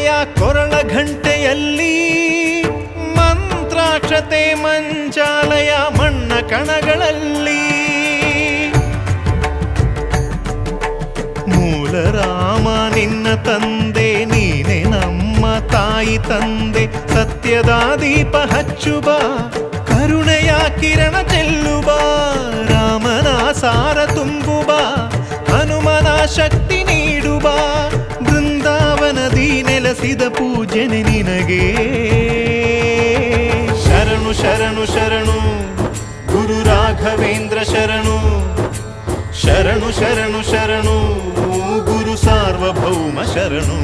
ಕರುಣೆಯ ಕೊರಳ ಘಂಟೆಯಲ್ಲಿ ಮಂತ್ರಾಕ್ಷತೆ ಮಂಚಾಲಯ ಮಣ್ಣ ಕಣಗಳಲ್ಲಿ ಮೂಲ ರಾಮ ನಿನ್ನ ತಂದೆ ನೀನೆ ನಮ್ಮ ತಾಯಿ ತಂದೆ ಸತ್ಯದ ದೀಪ ಹಚ್ಚುವ ಕರುಣೆಯ ಕಿರಣ ಚೆಲ್ಲುವ ರಾಮನ ಸಾರ ತುಂಬುವ ಹನುಮನ ಶಕ್ತಿ ನೀಡುವ ಬೃಂದಾವನದಿ ನೆಲೆಸಿದ ಪೂಜನೆ ನಿನಗೆ ಶರಣು ಶರಣು ಶರಣು ಗುರು ರಾಘವೇಂದ್ರ ಶರಣು ಶರಣು ಶರಣು ಶರಣು ಗುರು ಸಾರ್ವಭೌಮ ಶರಣು.